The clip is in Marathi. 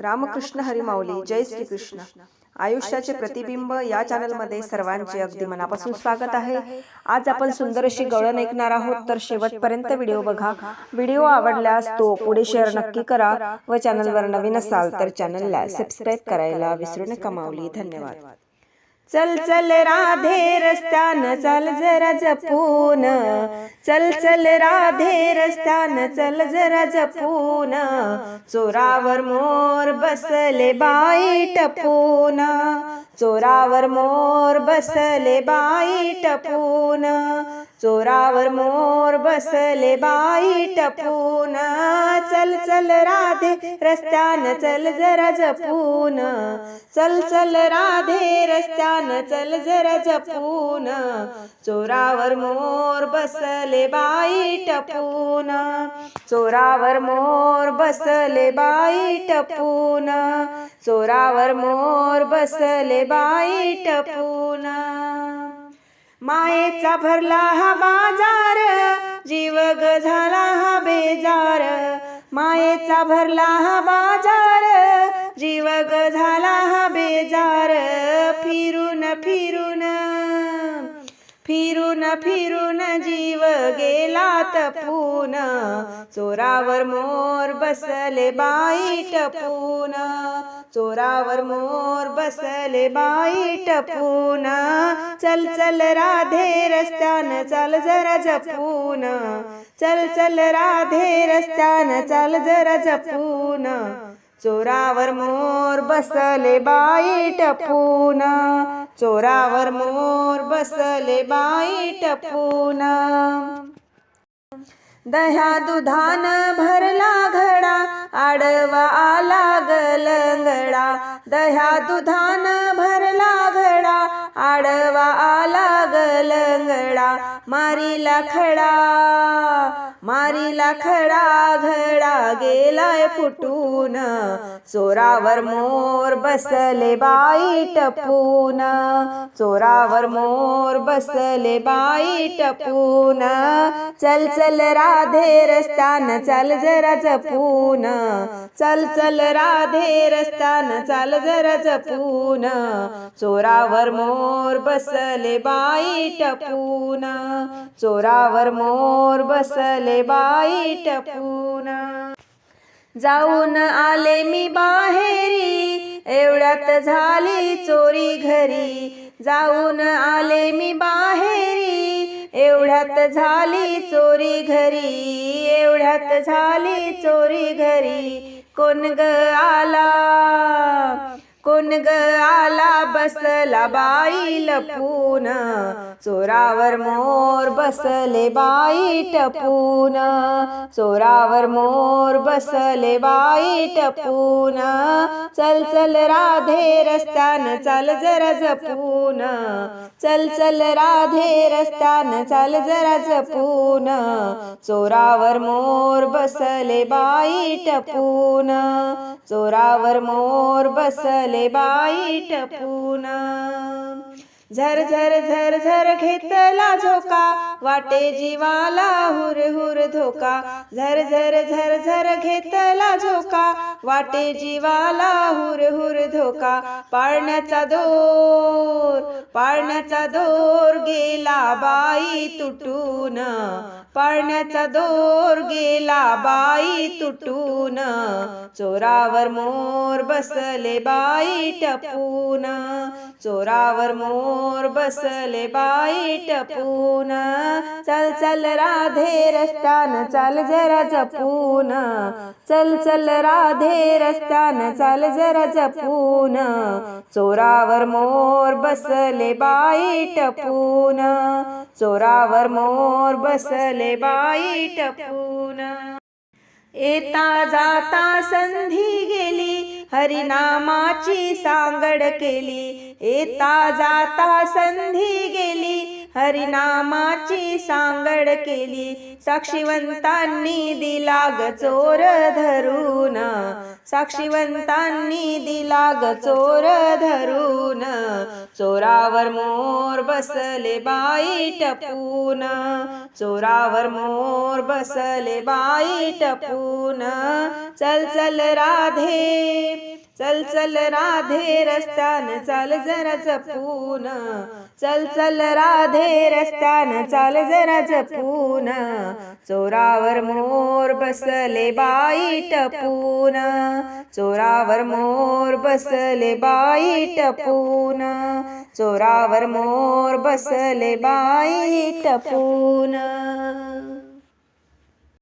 रामकृष्ण हरी माऊली. जय श्री कृष्ण. आयुष्याचे प्रतिबिंब या चॅनलमध्ये सर्वांचे अगदी मनापासून स्वागत आहे. आज आपण सुंदर अशी गवळण ऐकणार आहोत, तर शेवटपर्यंत व्हिडिओ बघा. व्हिडिओ आवडल्यास तो पुढे शेअर नक्की करा व चॅनलवर नवीन असाल तर चॅनलला सबस्क्राईब करायला विसरू नका माऊली. धन्यवाद. चल चल राधे रस्त्यान चल जरा जपून, चल चल राधे रस्त्यान चल जरा जपून, चोरावर मोर बसले बाई टपून, चोरावर मोर बसले बाई टपून, चोरावर मोर बसले बाई टपून, चल चल राधे रस्त्यान चल जरा जपून, चल चल राधे रस्त्यान चल जरा जपून, चोरावर मोर बसले बाई टपून, चोरावर मोर बसले बाई टपून, चोरावर मोर बसले बाई टपून. मायेचा भरला हा बाजार, जीव ग झाला हा बेजार, मायेचा भरला हा बाजार, जीव ग झाला हा बेजार, फिरून फिरून फिरून फिरून जीव गेला तपून, चोरावर मोर बसले बाई टपून, चोरावर मोर बसले बाई टपून, चल चल राधे रस्त्यान चल जरा जपून, चल चल राधे रस्त्यान चल जरा जपून, चोरावर मोर बसले बाई टपून, चोरावर मोर बसले बाई टपून. दह्या दुधान भरला घडा, आडवा आला गलंगडा, दह्या दुधान भरला घडा, आडवा आला गलंगडा, मारीला खडा, मारीला खडा, घडा गेलाय फुटून, चोरावर मोर बसले बाई टपून, चोरावर मोर बसले बाई टपून, चल चल राधे रस्त्यान चल जरा जपून, चल चल राधे रस्त्यान चल जरा जपून, चोरावर मोर बसले बाई टपून, चोरावर मोर बसले बाई टपून. जाऊन आले मी बाहेरी, एवढ्यात झाली चोरी घरी, जाऊन आले मी बाहेरी, एवढ्यात झाली चोरी घरी, एवढ्यात झाली चोरी घरी, कोण ग आला, कोण ग आला बसला बाई लपून, चोरावर मोर बसले बाई टपून, चोरावर मोर बसले बाई टपून, चल चल राधे रस्त्यान चल जरा जपून, चल चल राधे रस्त्यान चल जरा जपून, चोरावर मोर बसले बाई टपून, चोरावर मोर बसले बाई टपून. झर झर झर झर घेतला झोका, वाटे जीवाला हुर हुर धोका, झर झर झर झर घेतला झोका, वाटे जीवाला हुर हुर धोका, पाळण्याचा दोर, पाळण्याचा दोर गेला बाई तुटून, पाळण्याचा दोर गेला बाई तुटून, चोरावर मोर बसले बाई टपून, चोरावर मोर बसले बाई टपून, चल चल राधे रस्त्यान चल जरा जपून, चल चल राधे रस्त्यान चल जरा जपून, चोरावर मोर बसले बाई टपून, चोरावर मोर बसले बाई टपून. येता जाता संधी गेली, हरिनामाची सांगड केली, येता जाता संधी गेली, हरिनामाची सांगड केली साक्षीवंतांनी दिला ग चोर धरून साक्षीवंतांनी दिला ग चोर धरून चोरावर मोर बसले बाई टपून चोरावर मोर बसले बाई टपून चल चल राधे चल चल राधे रस्त्यान चाल जरा जपून चल चल राधे रस्त्यान चाल जरा जपून चोरावर मोर बसले बाई टपून चोरावर मोर बसले बाई टपून चोरावर मोर बसले बाई टपून